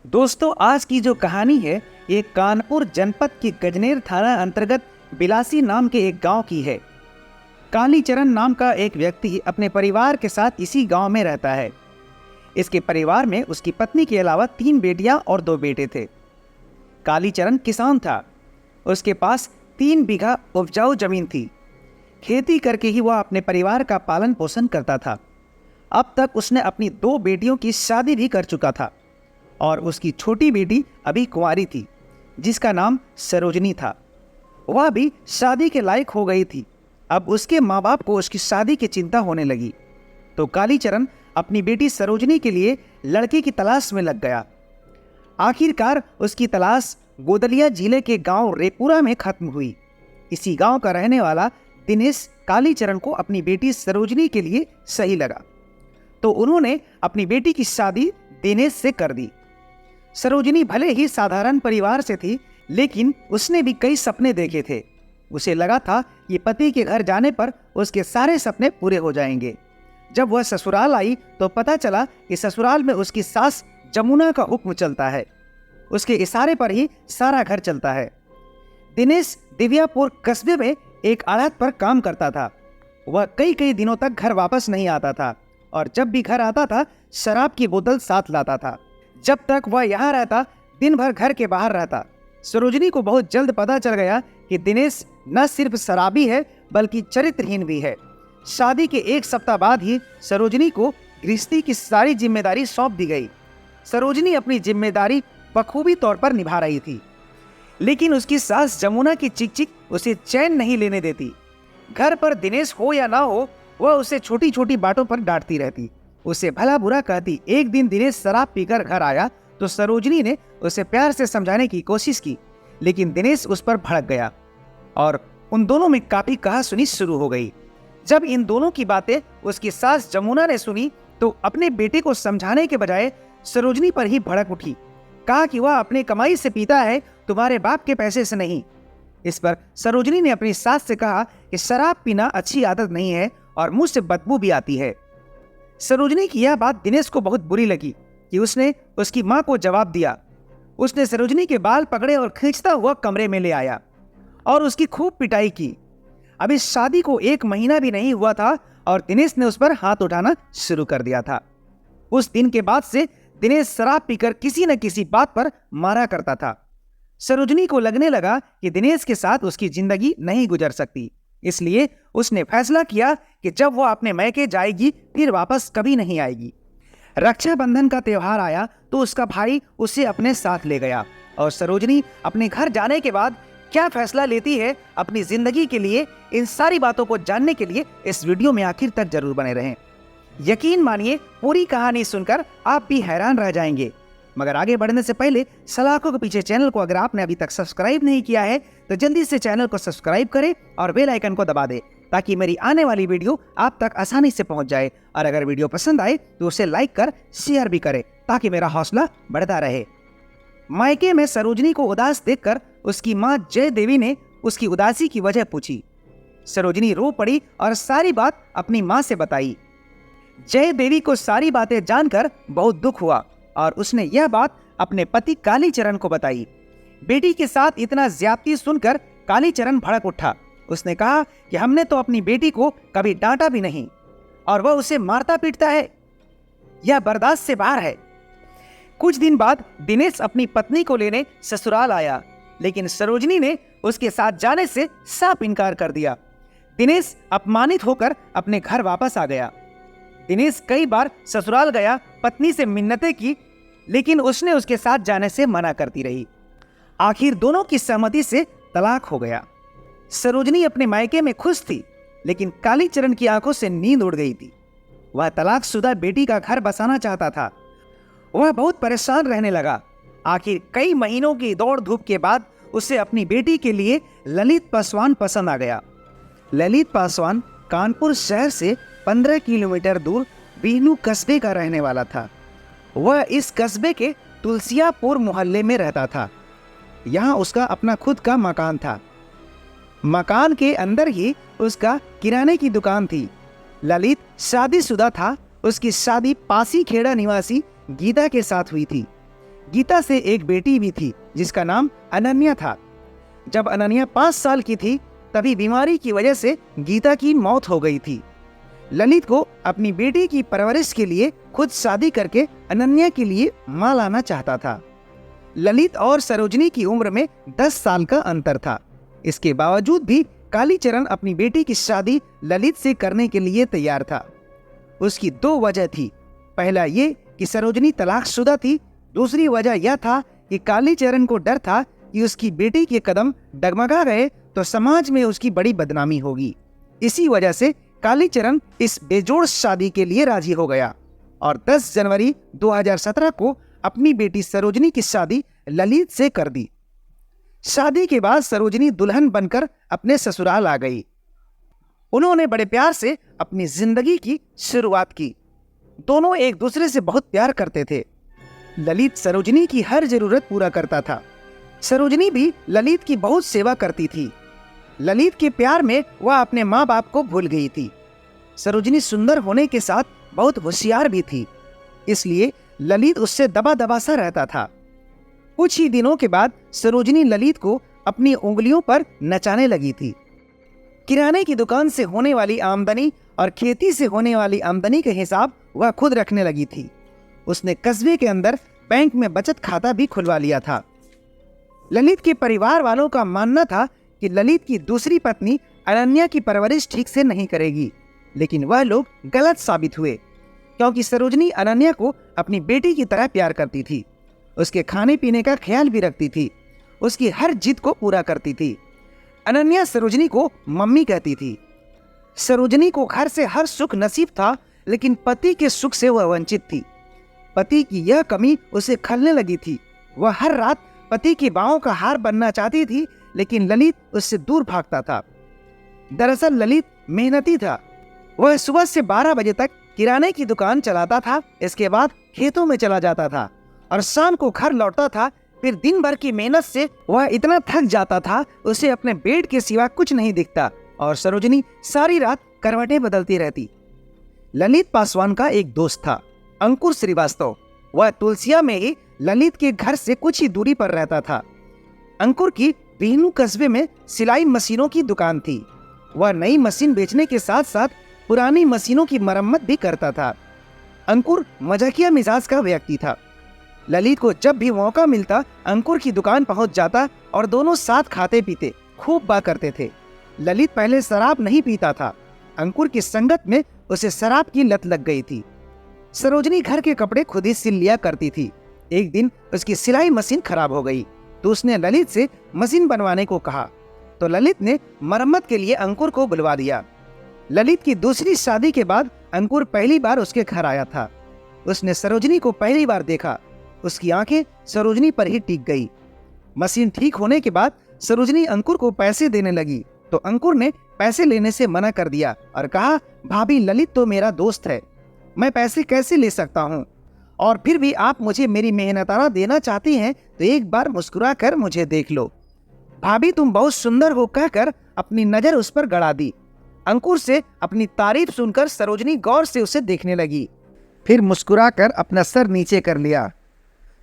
दोस्तों, आज की जो कहानी है ये कानपुर जनपद के गजनेर थाना अंतर्गत बिलासी नाम के एक गांव की है। कालीचरण नाम का एक व्यक्ति अपने परिवार के साथ इसी गांव में रहता है। इसके परिवार में उसकी पत्नी के अलावा 3 बेटियां और 2 बेटे थे। कालीचरण किसान था। उसके पास 3 बीघा उपजाऊ जमीन थी। खेती करके ही वह अपने परिवार का पालन पोषण करता था। अब तक उसने अपनी 2 बेटियों की शादी भी कर चुका था और उसकी छोटी बेटी अभी कुंवारी थी जिसका नाम सरोजनी था। वह भी शादी के लायक हो गई थी। अब उसके माँ बाप को उसकी शादी की चिंता होने लगी तो कालीचरण अपनी बेटी सरोजनी के लिए लड़के की तलाश में लग गया। आखिरकार उसकी तलाश गोदलिया जिले के गांव रेपुरा में खत्म हुई। इसी गांव का रहने वाला दिनेश कालीचरण को अपनी बेटी सरोजनी के लिए सही लगा तो उन्होंने अपनी बेटी की शादी दिनेश से कर दी। सरोजनी भले ही साधारण परिवार से थी लेकिन उसने भी कई सपने देखे थे। उसे लगा था कि पति के घर जाने पर उसके सारे सपने पूरे हो जाएंगे। जब वह ससुराल आई तो पता चला कि ससुराल में उसकी सास जमुना का हुक्म चलता है। उसके इशारे पर ही सारा घर चलता है। दिनेश दिव्यापुर कस्बे में एक आड़त पर काम करता था। वह कई दिनों तक घर वापस नहीं आता था और जब भी घर आता था शराब की बोतल साथ लाता था। जब तक वह यहाँ रहता दिन भर घर के बाहर रहता। सरोजनी को बहुत जल्द पता चल गया कि दिनेश न सिर्फ शराबी है बल्कि चरित्रहीन भी है। शादी के 1 सप्ताह बाद ही सरोजनी को गृहस्थी की सारी जिम्मेदारी सौंप दी गई। सरोजनी अपनी जिम्मेदारी बखूबी तौर पर निभा रही थी लेकिन उसकी सास जमुना की चिक उसे चैन नहीं लेने देती। घर पर दिनेश हो या ना हो वह उसे छोटी छोटी बातों पर डांटती रहती, उसे भला बुरा कहती। एक दिन दिनेश शराब पीकर घर आया तो सरोजनी ने उसे प्यार से समझाने की कोशिश की लेकिन दिनेश उस पर भड़क गया और उन दोनों में काफी कहासुनी शुरू हो गई। जब इन दोनों की बातें उसकी सास जमुना ने सुनी तो अपने बेटे को समझाने के बजाय सरोजनी पर ही भड़क उठी। कहा कि वह अपने कमाई से पीता है, तुम्हारे बाप के पैसे से नहीं। इस पर सरोजनी ने अपनी सास से कहा कि शराब पीना अच्छी आदत नहीं है और मुंह से बदबू भी आती है। सरोजनी की यह बात दिनेश को बहुत बुरी लगी कि उसने उसकी मां को जवाब दिया। उसने सरोजनी के बाल पकड़े और खींचता हुआ कमरे में ले आया और उसकी खूब पिटाई की। अब इस शादी को 1 महीना भी नहीं हुआ था और दिनेश ने उस पर हाथ उठाना शुरू कर दिया था। उस दिन के बाद से दिनेश शराब पीकर किसी न किसी बात पर मारा करता था। सरोजनी को लगने लगा कि दिनेश के साथ उसकी जिंदगी नहीं गुजर सकती, इसलिए उसने फैसला किया कि जब वह अपने मैके जाएगी फिर वापस कभी नहीं आएगी। रक्षाबंधन का त्योहार आया तो उसका भाई उसे अपने साथ ले गया और सरोजनी अपने घर जाने के बाद क्या फैसला लेती है अपनी जिंदगी के लिए, इन सारी बातों को जानने के लिए इस वीडियो में आखिर तक जरूर बने रहें। यकीन मानिए पूरी कहानी सुनकर आप भी हैरान रह जाएंगे। मगर आगे बढ़ने से पहले सलाखों के पीछे चैनल को अगर आपने अभी तक सब्सक्राइब नहीं किया है तो जल्दी से चैनल को सब्सक्राइब करें और बेल आइकन को दबा दें ताकि मेरी आने वाली वीडियो आप तक आसानी से पहुंच जाए। और अगर वीडियो पसंद आए तो उसे लाइक कर शेयर भी करें ताकि मेरा हौसला बढ़ता रहे। मायके में सरोजनी को उदास देखकर उसकी मां जय देवी ने उसकी उदासी की वजह पूछी। सरोजनी रो पड़ी और सारी बात अपनी मां से बताई। जय देवी को सारी बातें जानकर बहुत दुख हुआ और उसने यह बात अपने पति कालीचरण को बताई। बेटी के साथ इतना ज्यादती सुनकर कालीचरण भड़क उठा। उसने कहा कि हमने तो अपनी बेटी को कभी डांटा भी नहीं और वह उसे मारता पीटता है, यह बर्दाश्त से बाहर है। कुछ दिन बाद दिनेश अपनी पत्नी को लेने ससुराल आया लेकिन सरोजनी ने उसके साथ जाने से साफ इनकार कर दिया। दिनेश अपमानित होकर अपने घर वापस आ गया। दिनेश कई बार ससुराल गया, पत्नी से मिन्नतें की लेकिन उसने उसके साथ जाने से मना करती रही। आखिर दोनों की सहमति से तलाक हो गया। सरोजनी अपने मायके में खुश थी लेकिन कालीचरण की आंखों से नींद उड़ गई थी। वह तलाकशुदा बेटी का घर बसाना चाहता था। वह बहुत परेशान रहने लगा। आखिर कई महीनों की दौड़ धूप के बाद उसे अपनी बेटी के लिए ललित पासवान पसंद आ गया। ललित पासवान कानपुर शहर से 15 किलोमीटर दूर बीहनू कस्बे का रहने वाला था। वह इस कस्बे के तुलसियापुर मोहल्ले में रहता था। यहाँ उसका अपना खुद का मकान था। मकान के अंदर ही उसका किराने की दुकान थी। ललित शादीशुदा था। उसकी शादी पासी खेड़ा निवासी गीता के साथ हुई थी। गीता से एक बेटी भी थी जिसका नाम अनन्या था। जब अनन्या 5 साल की थी तभी बीमारी की वजह से गीता की मौत हो गई थी। ललित को अपनी बेटी की परवरिश के लिए खुद शादी करके अनन्या के लिए मां लाना चाहता था। ललित और सरोजनी की उम्र में 10 साल का अंतर था। इसके बावजूद भी कालीचरण अपनी बेटी की शादी ललित से करने के लिए तैयार था। उसकी 2 वजह थी। पहला ये कि सरोजनी तलाकशुदा थी। दूसरी वजह यह था कि कालीचरण को डर था कि उसकी बेटी के कदम डगमगा गए तो समाज में उसकी बड़ी बदनामी होगी। इसी वजह से कालीचरण इस बेजोड़ शादी के लिए राजी हो गया और 10 जनवरी 2017 को अपनी बेटी सरोजनी की शादी ललित से कर दी। शादी के बाद सरोजनी दुल्हन बनकर अपने ससुराल आ गई। उन्होंने बड़े प्यार से अपनी जिंदगी की शुरुआत की। दोनों एक दूसरे से बहुत प्यार करते थे। ललित सरोजनी की हर जरूरत पूरा करता था। सरोजनी भी ललित की बहुत सेवा करती थी। ललित के प्यार में वह अपने माँ बाप को भूल गई थी। सरोजनी सुंदर होने के साथ बहुत होशियार भी थी, इसलिए ललित उससे दबा दबा सा रहता था। कुछ ही दिनों के बाद सरोजनी ललित को अपनी उंगलियों पर नचाने लगी थी। किराने की दुकान से होने वाली आमदनी और खेती से होने वाली आमदनी के हिसाब वह खुद रखने लगी थी। उसने कस्बे के अंदर बैंक में बचत खाता भी खुलवा लिया था। ललित के परिवार वालों का मानना था कि ललित की दूसरी पत्नी अनन्या की परवरिश ठीक से नहीं करेगी, लेकिन वह लोग गलत साबित हुए क्योंकि सरोजनी अनन्या को अपनी बेटी की तरह प्यार करती थी। उसके खाने पीने का ख्याल भी रखती थी। उसकी हर जिद को पूरा करती थी। अनन्या सरोजनी को मम्मी कहती थी। सरोजनी को घर से हर सुख नसीब था, लेकिन पति के सुख से वह वंचित थी। पति की यह कमी उसे खलने लगी थी। वह हर रात पति के बाहों का हार बनना चाहती थी, लेकिन ललित उससे दूर भागता था। दरअसल ललित मेहनती था। वह सुबह से 12 बजे तक किराने की दुकान चलाता था, इसके बाद खेतों में चला जाता था और शाम को घर लौटता था। फिर दिन भर की मेहनत से वह इतना थक जाता था, उसे अपने बेड के सिवा कुछ नहीं दिखता और सरोजनी सारी रात करवटें बदलती रहती। ललित पासवान का एक दोस्त था, अंकुर श्रीवास्तव। वह तुलसिया में ही ललित के घर से कुछ ही दूरी पर रहता था। अंकुर की बीनू कस्बे में सिलाई मशीनों की दुकान थी। वह नई मशीन बेचने के साथ साथ पुरानी मशीनों की मरम्मत भी करता था। अंकुर मजाकिया मिजाज का व्यक्ति था। ललित को जब भी मौका मिलता अंकुर की दुकान पहुंच जाता और दोनों साथ खाते पीते खूब बात करते थे। ललित पहले शराब नहीं पीता था। अंकुर की संगत में उसे शराब की लत लग गई थी। सरोजनी घर के कपड़े खुद ही सिल लिया करती थी। एक दिन उसकी सिलाई मशीन खराब हो गई तो उसने ललित से मशीन बनवाने को कहा, तो ललित ने मरम्मत के लिए अंकुर को बुलवा दिया। ललित की दूसरी शादी के बाद अंकुर पहली बार उसके घर आया था। उसने सरोजनी को पहली बार देखा। उसकी आंखें सरोजनी पर ही टिक गई। मशीन ठीक होने के बाद सरोजनी अंकुर को पैसे देने लगी तो अंकुर ने पैसे लेने से मना कर दिया और कहा, भाभी ललित तो मेरा दोस्त है, मैं पैसे कैसे ले सकता हूँ, और फिर भी आप मुझे मेरी मेहनताना देना चाहती हैं तो एक बार मुस्कुरा कर मुझे देख लो। भाभी तुम बहुत सुंदर हो कहकर अपनी नजर उस पर गड़ा दी। अंकुर से अपनी तारीफ सुनकर सरोजनी गौर से उसे देखने लगी, फिर मुस्कुराकर अपना सर नीचे कर लिया।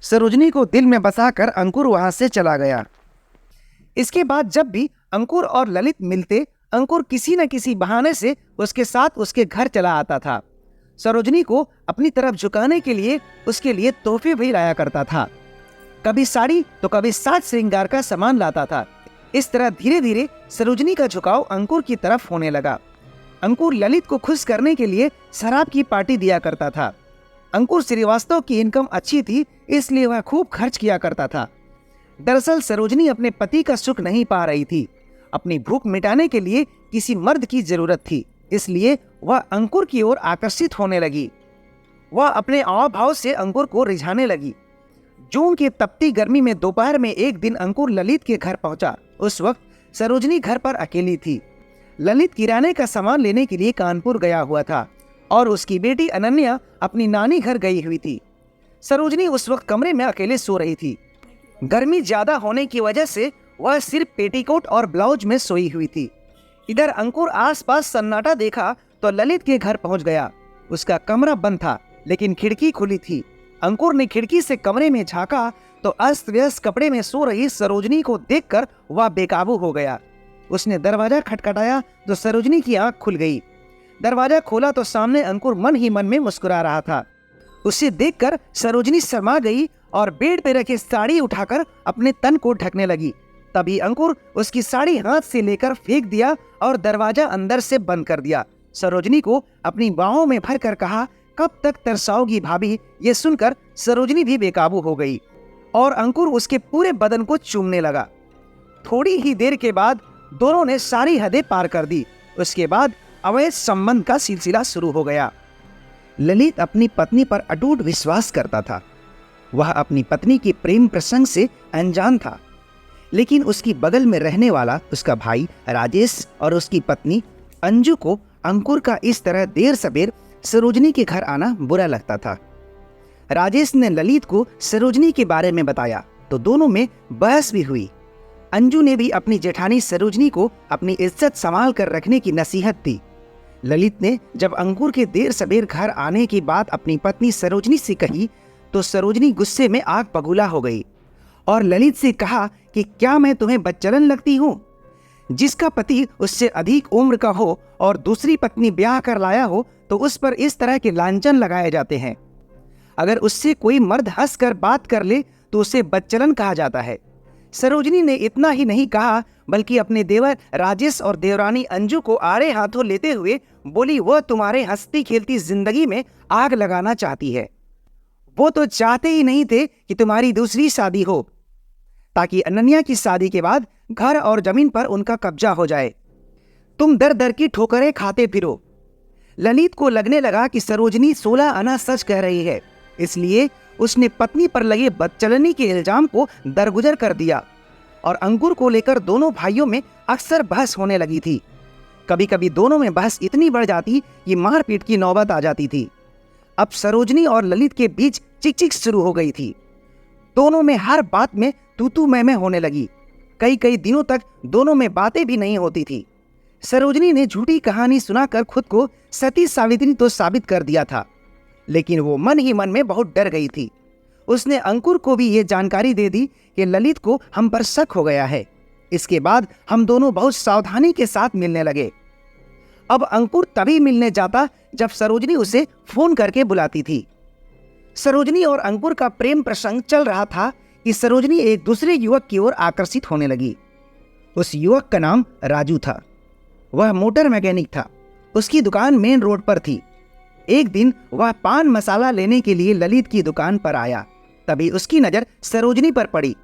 सरोजनी को दिल में बसाकर अंकुर वहां से चला गया। इसके बाद जब भी अंकुर और ललित मिलते, अंकुर किसी न किसी बहाने से उसके साथ उसके घर चला आता था। सरोजनी को अपनी तरफ झुकाने के लिए उसके लिए तोहफे भी लाया करता था। कभी साड़ी तो कभी साज श्रृंगार का सामान लाता था। इस तरह धीरे धीरे सरोजनी का झुकाव अंकुर की तरफ होने लगा। अंकुर ललित को खुश करने के लिए शराब की पार्टी दिया करता था। अंकुर श्रीवास्तव की इनकम अच्छी थी, इसलिए वह खूब खर्च किया करता था। दरअसल सरोजनी अपने पति का सुख नहीं पा रही थी। अपनी भूख मिटाने के लिए किसी मर्द की जरूरत थी, इसलिए वह अंकुर की ओर आकर्षित होने लगी। वह अपने आव भाव से अंकुर को रिझाने लगी। जून की तपती गर्मी में दोपहर में एक दिन अंकुर ललित के घर पहुंचा। उस वक्त सरोजनी घर पर अकेली थी। ललित किराने का सामान लेने के लिए कानपुर गया हुआ था और उसकी बेटी अनन्या अपनी नानी घर गई हुई थी। सरोजनी उस वक्त कमरे में अकेले सो रही थी। गर्मी ज्यादा होने की वजह से वह सिर्फ पेटीकोट और ब्लाउज में सोई हुई थी। इधर अंकुर आसपास सन्नाटा देखा तो ललित के घर पहुंच गया। उसका कमरा बंद था, लेकिन खिड़की खुली थी। अंकुर ने खिड़की से कमरे में झांका तो अस्त व्यस्त कपड़े में सो रही सरोजनी को देखकर वह बेकाबू हो गया। उसने दरवाजा खटखटाया तो सरोजनी की आंख खुल गई। दरवाजा खोला तो सामने अंकुर मन ही मन में मुस्कुरा रहा था। उसे देखकर सरोजनी शर्मा गई और बेड पे रखे साड़ी उठाकर अपने तन को ढकने लगी। तभी अंकुर उसकी साड़ी हाथ से लेकर फेंक दिया और दरवाजा अंदर से बंद कर दिया। सरोजनी को अपनी बाहों में भरकर कहा, कब तक तरसाओगी भाभी। ये सुनकर सरोजनी भी बेकाबू हो गई और अंकुर उसके पूरे बदन को चूमने लगा। थोड़ी ही देर के बाद दोनों ने सारी हदें पार कर दी। उसके बाद अवैध संबंध का सिलसिला शुरू हो गया। ललित अपनी पत्नी पर अटूट विश्वास करता था। वह अपनी पत्नी के प्रेम प्रसंग से अनजान था, लेकिन उसकी बगल में रहने वाला उसका भाई राजेश और उसकी पत्नी अंजू को अंकुर का इस तरह देर सबेर सरोजनी के घर आना बुरा लगता था। राजेश ने ललित को सरोजनी के बारे में बताया तो दोनों में बहस भी हुई। अंजू ने भी अपनी जेठानी सरोजनी को अपनी इज्जत संभाल कर रखने की नसीहत दी। ललित ने जब अंकुर के देर सबेर घर आने की बात अपनी पत्नी सरोजनी से कही तो सरोजनी गुस्से में आग बबूला हो गई और ललित से कहा कि क्या मैं तुम्हें बच्चलन लगती हूँ? जिसका पति उससे अधिक उम्र का हो और दूसरी पत्नी ब्याह कर लाया हो तो उस पर इस तरह के लांछन लगाए जाते हैं। अगर उससे कोई मर्द हंसकर बात कर ले तो उसे बच्चलन कहा जाता है। सरोजनी ने इतना ही नहीं कहा बल्कि अपने देवर राजेश और देवरानी अंजू को आड़े हाथों लेते हुए बोली, वह तुम्हारे हंसती खेलती जिंदगी में आग लगाना चाहती है। वो तो चाहते ही नहीं थे कि तुम्हारी दूसरी शादी हो ताकि अनन्या की शादी के बाद घर और जमीन पर उनका कब्जा हो जाए। तुम दर दर की ठोकरें खाते फिरो। ललित को लगने लगा कि सरोजनी 16 आना सच कह रही है, इसलिए उसने पत्नी पर लगे बदचलनी के इल्जाम को दरगुजर कर दिया और अंकुर को लेकर दोनों भाइयों में अक्सर बहस होने लगी थी। कभी कभी दोनों में बहस इतनी बढ़ जाती कि मारपीट की नौबत आ जाती थी। अब सरोजनी और ललित के बीच चिकचिक शुरू हो गई थी। दोनों में हर बात में तू मैं होने लगी। कई दिनों तक दोनों में बातें भी नहीं होती थी। सरोजनी ने झूठी कहानी सुनाकर खुद को सती सावित्री तो साबित कर दिया था, लेकिन वो मन ही मन में बहुत डर गई थी। उसने अंकुर को भी ये जानकारी दे दी कि ललित को हम पर शक हो गया है। इसके बाद हम दोनों बहुत सावधानी के साथ मिलने लगे। अब अंकुर तभी मिलने जाता जब सरोजनी उसे फोन करके बुलाती थी। सरोजनी और अंकुर का प्रेम प्रसंग चल रहा था कि सरोजनी एक दूसरे युवक की ओर आकर्षित होने लगी। उस युवक का नाम राजू था। वह मोटर मैकेनिक था। उसकी दुकान मेन रोड पर थी। एक दिन वह पान मसाला लेने के लिए ललित की दुकान पर आया। तभी उसकी नजर सरोजनी पर पड़ी।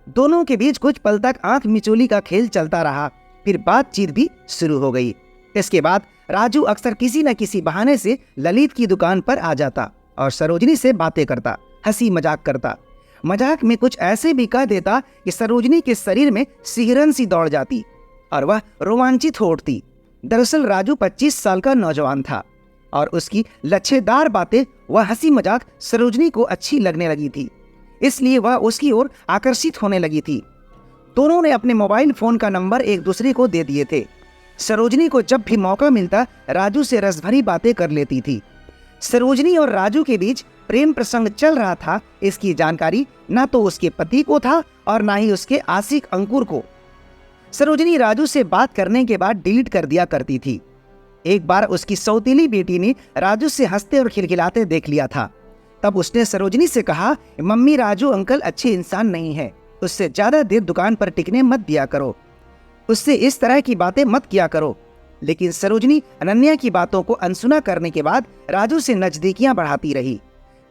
दोनों के बीच कुछ पल तक आंख मिचोली का खेल चलता रहा। फिर बातचीत भी शुरू हो गई। इसके बाद राजू अक्सर किसी न किसी बहाने से ललित की दुकान पर आ जाता और सरोजनी से बातें करता, हंसी मजाक करता। मजाक में कुछ ऐसे भी कह देता कि सरोजनी के शरीर में सिहरन सी दौड़ जाती और वह रोमांचित हो उठती। दरअसल राजू 25 साल का नौजवान था और उसकी लच्छेदार बातें व हंसी मजाक सरोजनी को अच्छी लगने लगी थी, इसलिए वह उसकी ओर आकर्षित होने लगी थी। दोनों ने अपने मोबाइल फोन का नंबर एक दूसरे को दे दिए थे। सरोजनी को जब भी मौका मिलता राजू से रसभरी बातें कर लेती थी। सरोजनी और राजू के बीच प्रेम प्रसंग चल रहा था, इसकी जानकारी ना तो उसके पति को था और ना ही उसके आशिक अंकुर को। सरोजनी राजू से बात करने के बाद डिलीट कर दिया करती थी। एक बार उसकी सौतीली बेटी ने राजू से हंसते और खिलखिलाते देख लिया था। तब उसने सरोजनी से कहा, मम्मी राजू अंकल अच्छे इंसान नहीं है, उससे ज्यादा देर दुकान पर टिकने मत दिया करो, उससे इस तरह की बातें मत किया करो। लेकिन सरोजनी अनन्या की बातों को अनसुना करने के बाद राजू से नजदीकियां बढ़ाती रही।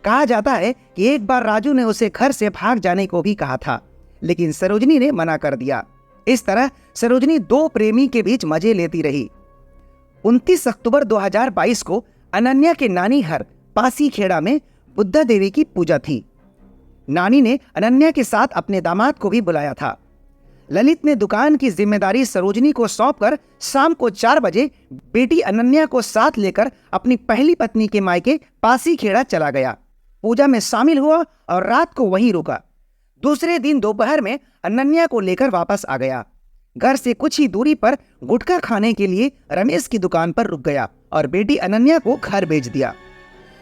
कहा जाता है कि एक बार राजू ने उसे घर से भाग जाने को भी कहा था, लेकिन सरोजनी ने मना कर दिया। इस तरह सरोजनी दो प्रेमी के बीच मजे लेती रही। 29 अक्टूबर 2022 को अनन्या के नानी घर पासीखेड़ा में बुद्धा देवी की पूजा थी। नानी ने अनन्या के साथ अपने दामाद को भी बुलाया था। ललित ने दुकान की जिम्मेदारी सरोजनी को सौंपकर शाम को 4 बजे बेटी अनन्या को साथ लेकर अपनी पहली पत्नी के मायके पासीखेड़ा चला गया। पूजा में शामिल हुआ और रात को वहीं रुका। दूसरे दिन दोपहर में अनन्या को लेकर वापस आ गया। घर से कुछ ही दूरी पर गुटखा खाने के लिए रमेश की दुकान पर रुक गया और बेटी अनन्या को घर भेज दिया।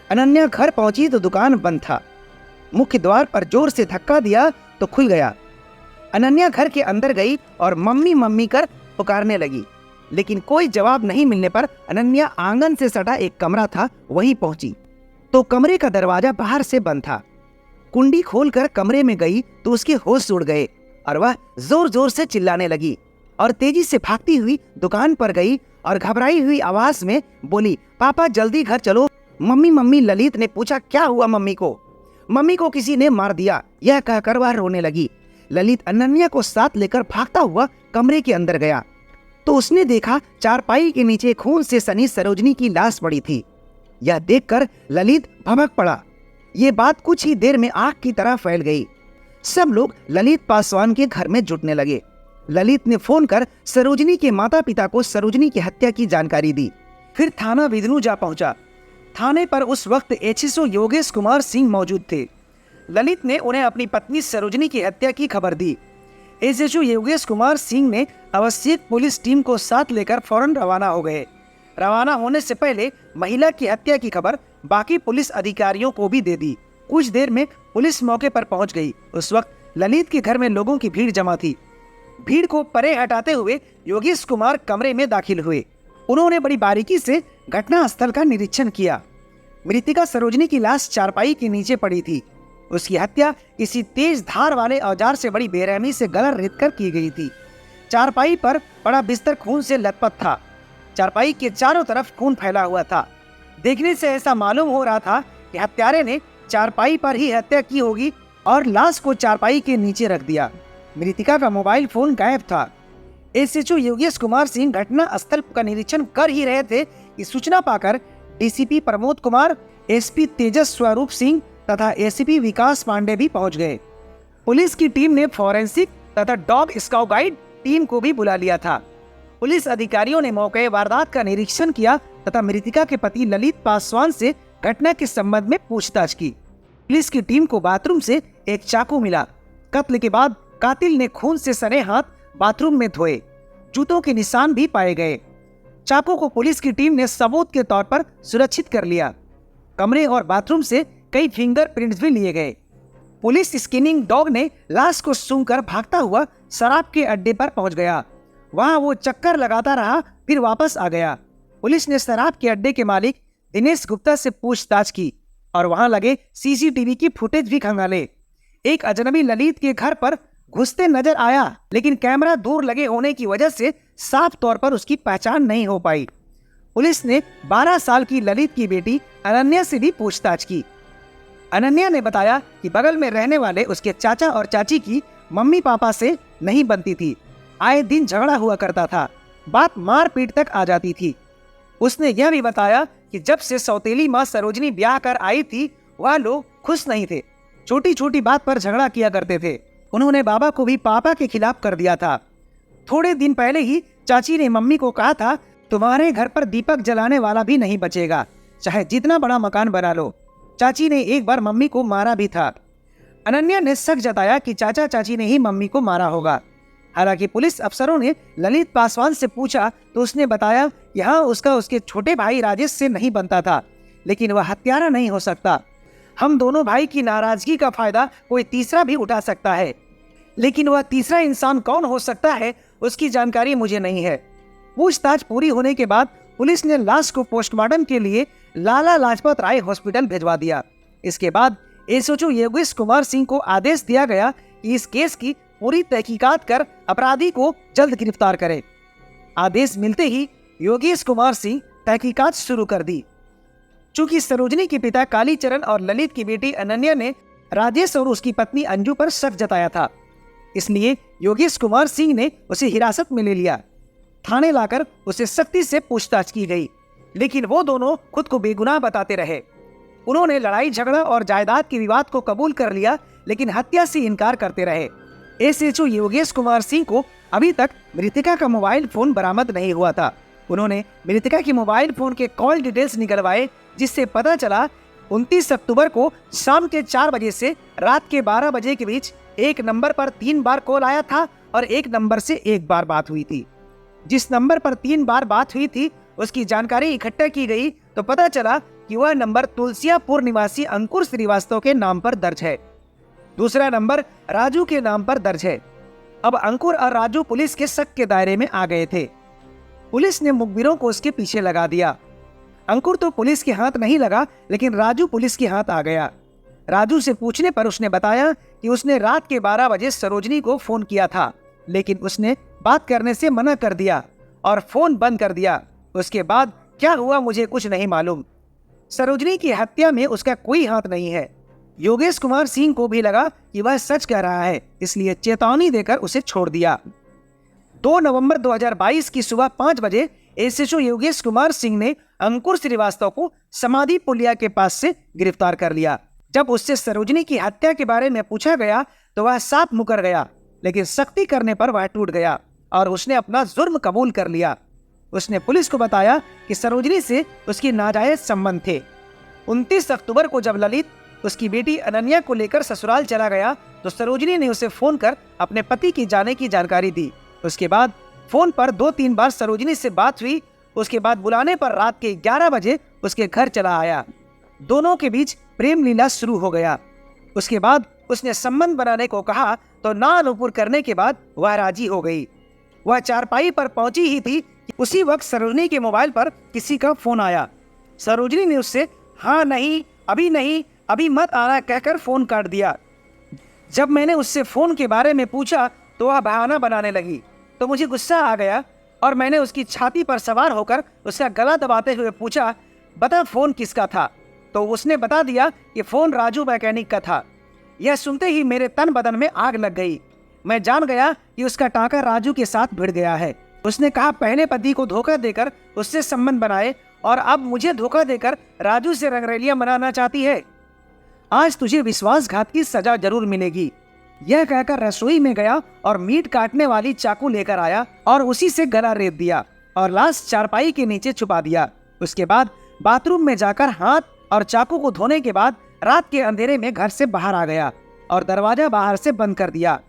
अनन्या घर पहुंची तो दुकान बंद था। मुख्य द्वार पर जोर से धक्का दिया तो खुल गया। अनन्या घर के अंदर गई और मम्मी मम्मी कर पुकारने लगी, लेकिन कोई जवाब नहीं मिलने पर अनन्या आंगन से सटा एक कमरा था वहीं पहुंची तो कमरे का दरवाजा बाहर से बंद था। कुंडी खोलकर कमरे में गई तो उसके होश उड़ गए और वह जोर जोर से चिल्लाने लगी और तेजी से भागती हुई दुकान पर गई और घबराई हुई आवाज में बोली, पापा जल्दी घर चलो। मम्मी मम्मी ललित ने पूछा, क्या हुआ मम्मी को? मम्मी को किसी ने मार दिया, यह कहकर वह रोने लगी। ललित अनन्या को साथ लेकर भागता हुआ कमरे के अंदर गया तो उसने देखा चारपाई के नीचे खून से सनी सरोजनी की लाश पड़ी थी। यह देखकर ललित भभक पड़ा। ये बात कुछ ही देर में आग की तरह फैल गई। सब लोग ललित पासवान के घर में जुटने लगे। ललित ने फोन कर सरोजनी के माता पिता को सरोजनी की हत्या की जानकारी दी। फिर थाना बिदनू जा पहुंचा। थाने पर उस वक्त एसएचओ योगेश कुमार सिंह मौजूद थे। ललित ने उन्हें अपनी पत्नी सरोजनी की हत्या की खबर दी। एसएचओ योगेश कुमार सिंह ने आवश्यक पुलिस टीम को साथ लेकर फौरन रवाना हो गए। रवाना होने से पहले महिला की हत्या की खबर बाकी पुलिस अधिकारियों को भी दे दी। कुछ देर में पुलिस मौके पर पहुंच गई। उस वक्त ललित के घर में लोगों की भीड़ जमा थी। भीड़ को परे हटाते हुए योगेश कुमार कमरे में दाखिल हुए। उन्होंने बड़ी बारीकी से घटना स्थल का निरीक्षण किया। मृतिका सरोजनी की लाश चारपाई के नीचे पड़ी थी। उसकी हत्या किसी तेज धार वाले औजार से बड़ी बेरहमी से गला रेत कर की गई थी। चारपाई पर पड़ा बिस्तर खून से लथपथ था। चारपाई के चारों तरफ खून फैला हुआ था। देखने से ऐसा मालूम हो रहा था कि हत्यारे ने चारपाई पर ही हत्या की होगी और लाश को चारपाई के नीचे रख दिया। मृतिका का मोबाइल फोन गायब था। एसएचओ योगेश कुमार सिंह घटना स्थल का निरीक्षण कर ही रहे थे कि सूचना पाकर डीसीपी प्रमोद कुमार, एसपी तेजस स्वरूप सिंह तथा एसीपी विकास पांडे भी पहुंच गए। पुलिस की टीम ने फॉरेंसिक तथा डॉग स्काउट गाइड टीम को भी बुला लिया था। पुलिस अधिकारियों ने मौके वारदात का निरीक्षण किया तथा मृतिका के पति ललित पासवान से घटना के संबंध में पूछताछ की। पुलिस की टीम को बाथरूम से एक चाकू मिला। कत्ल के बाद कातिल ने खून से सने हाथ बाथरूम में धोए। जूतों के निशान भी पाए गए। चाकू को पुलिस की टीम ने सबूत के तौर पर सुरक्षित कर लिया। कमरे और बाथरूम से कई फिंगरप्रिंट्स भी लिए गए। पुलिस स्कैनिंग डॉग ने लाश को सूंघकर भागता हुआ शराब के अड्डे पर पहुंच गया। वहां वो चक्कर लगाता रहा, फिर वापस आ गया। पुलिस ने शराब के अड्डे के मालिक दिनेश गुप्ता से पूछताछ की और वहां लगे सीसीटीवी की फुटेज भी खंगाले। एक अजनबी ललित के घर पर घुसते नजर आया, लेकिन कैमरा दूर लगे होने की वजह से साफ तौर पर उसकी पहचान नहीं हो पाई। पुलिस ने 12 साल की ललित की बेटी अनन्या से भी पूछताछ की। अनन्या ने बताया कि बगल में रहने वाले उसके चाचा और चाची की मम्मी पापा से नहीं बनती थी। आए दिन झगड़ा हुआ करता था। बात मारपीट तक आ जाती थी। उसने यह भी बताया कि जब से सौतेली माँ सरोजनी ब्याह कर आई थी, वह लोग खुश नहीं थे। छोटी छोटी बात पर झगड़ा किया करते थे। उन्होंने बाबा को भी पापा के खिलाफ कर दिया था। थोड़े दिन पहले ही चाची ने मम्मी को कहा था, तुम्हारे घर पर दीपक जलाने वाला भी नहीं बचेगा, चाहे जितना बड़ा मकान बना लो। चाची ने एक बार मम्मी को मारा भी था। अनन्या ने शक जताया कि चाचा चाची ने ही मम्मी को मारा होगा। हालांकि पुलिस अफसरों ने ललित पासवान से पूछा तो उसने बताया कि हाँ, उसका उसके छोटे भाई राजेश से नहीं बनता था, लेकिन वह हत्यारा नहीं हो सकता। हम दोनों भाई की नाराजगी का फायदा कोई तीसरा भी उठा सकता है, लेकिन वह तीसरा इंसान कौन हो सकता है उसकी जानकारी मुझे नहीं है। पूछताछ पूरी होने के बाद पुलिस ने लाश को पोस्टमार्टम के लिए लाला लाजपत राय हॉस्पिटल भिजवा दिया। इसके बाद एसएचओ योगेश कुमार सिंह को आदेश दिया गया कि इस केस की पूरी तहकीकात कर अपराधी को जल्द गिरफ्तार करे। आदेश मिलते ही योगेश कुमार सिंह तहकीकात शुरू कर दी। चूंकि सरोजनी के पिता कालीचरण और ललित की बेटी अनन्या ने राजेश और उसकी पत्नी अंजू पर शक जताया था, इसलिए योगेश कुमार सिंह ने उसे हिरासत में ले लिया। थाने लाकर उसे सख्ती से पूछताछ की गई, लेकिन वो दोनों खुद को बेगुनाह बताते रहे। उन्होंने लड़ाई झगड़ा और जायदाद के विवाद को कबूल कर लिया, लेकिन हत्या से इनकार करते रहे। एसएचओ योगेश कुमार सिंह को अभी तक मृतिका का मोबाइल फोन बरामद नहीं हुआ था। उन्होंने मृतिका के मोबाइल फोन के कॉल डिटेल्स निकलवाए, जिससे पता चला 29 अक्टूबर को शाम के 4 बजे से रात के 12 बजे के बीच एक नंबर पर 3 बार कॉल आया था और एक नंबर से 1 बार बात हुई थी। जिस नंबर पर 3 बार बात हुई थी उसकी जानकारी इकट्ठा की गई तो पता चला कि वह नंबर तुलसियापुर निवासी अंकुर श्रीवास्तव के नाम पर दर्ज है। दूसरा नंबर राजू के नाम पर दर्ज है। अब अंकुर और राजू पुलिस के शक के दायरे में आ गए थे। पुलिस ने मुखबिरों को उसके पीछे लगा दिया। अंकुर तो पुलिस के हाथ नहीं लगा, लेकिन राजू पुलिस के हाथ आ गया। राजू से पूछने पर उसने बताया कि उसने रात के 12 बजे सरोजनी को फोन किया था, लेकिन उसने बात करने से मना कर दिया और फोन बंद कर दिया। उसके बाद क्या हुआ मुझे कुछ नहीं मालूम। सरोजनी की हत्या में उसका कोई हाथ नहीं है। योगेश कुमार सिंह को भी लगा कि वह सच कह रहा है, इसलिए चेतावनी देकर उसे छोड़ दिया। 2 नवंबर 2022 की सुबह 5 बजे एसएचओ योगेश कुमार सिंह ने अंकुर श्रीवास्तव को समाधि पुलिया के पास से गिरफ्तार कर लिया। जब उससे सरोजनी की हत्या के बारे में पूछा गया तो वह साफ मुकर गया, लेकिन सख्ती करने पर वह टूट गया और उसने अपना जुर्म कबूल कर लिया। उसने पुलिस को बताया कि सरोजनी से उसकी नाजायज संबंध थे। 29 अक्टूबर को जब ललित उसकी बेटी अनन्या को लेकर ससुराल चला गया तो सरोजनी ने उसे फोन कर अपने पति की जाने की जानकारी दी। उसके बाद फोन पर 2-3 बार सरोजनी से बात हुई। उसके बाद बुलाने पर रात के 11 बजे उसके घर चला आया। दोनों के बीच प्रेम लीला शुरू हो गया। उसके बाद उसने संबंध बनाने को कहा तो ना नुपुर करने के बाद वह राजी हो गई। वह चारपाई पर पहुंची ही थी कि उसी वक्त सरोजनी के मोबाइल पर किसी का फोन आया। सरोजनी ने उससे हाँ नहीं, अभी मत आना कहकर फोन काट दिया। जब मैंने उससे फोन के बारे में पूछा तो वह बहाना बनाने लगी, तो मुझे गुस्सा आ गया और मैंने उसकी छाती पर सवार होकर उसका गला दबाते हुए पूछा, बता फोन किसका था? तो उसने बता दिया कि फोन राजू मैकेनिक का था। यह सुनते ही मेरे तन बदन में आग लग गई। मैं जान गया कि उसका टांका राजू के साथ भिड़ गया है। उसने कहा पहले पति को धोखा देकर उससे संबंध बनाए और अब मुझे धोखा देकर राजू से रंगरेलियां मनाना चाहती है। आज तुझे विश्वासघात की सजा जरूर मिलेगी। यह कहकर रसोई में गया और मीट काटने वाली चाकू लेकर आया और उसी से गला रेत दिया और लाश चारपाई के नीचे छुपा दिया। उसके बाद बाथरूम में जाकर हाथ और चाकू को धोने के बाद रात के अंधेरे में घर से बाहर आ गया और दरवाजा बाहर से बंद कर दिया।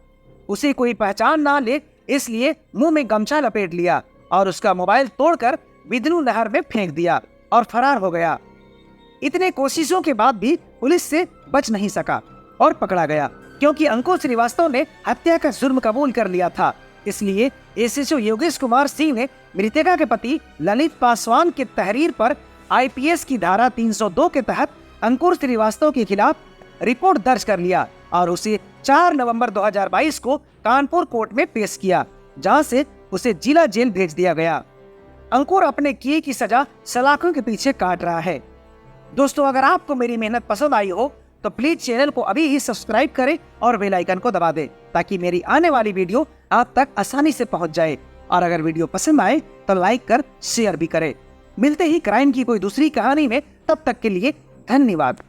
उसे कोई पहचान ना ले इसलिए मुंह में गमछा लपेट लिया और उसका मोबाइल तोड़कर बिदनू नहर में फेंक दिया और फरार हो गया। इतने कोशिशों के बाद भी पुलिस से बच नहीं सका और पकड़ा गया, क्योंकि अंकुर श्रीवास्तव ने हत्या का जुर्म कबूल कर लिया था। इसलिए एसएचओ योगेश कुमार सिंह ने मृतका के पति ललित पासवान के तहरीर पर आईपीएस की धारा 302 के तहत अंकुर श्रीवास्तव के खिलाफ रिपोर्ट दर्ज कर लिया और उसे 4 नवंबर 2022 को कानपुर कोर्ट में पेश किया, जहां से उसे जिला जेल भेज दिया गया। अंकुर अपने किए की सजा सलाखों के पीछे काट रहा है। दोस्तों, अगर आपको मेरी मेहनत पसंद आई हो तो प्लीज चैनल को अभी ही सब्सक्राइब करें और बेल आइकन को दबा दें, ताकि मेरी आने वाली वीडियो आप तक आसानी से पहुंच जाए। और अगर वीडियो पसंद आए तो लाइक कर शेयर भी करें। मिलते ही क्राइम की कोई दूसरी कहानी में, तब तक के लिए धन्यवाद।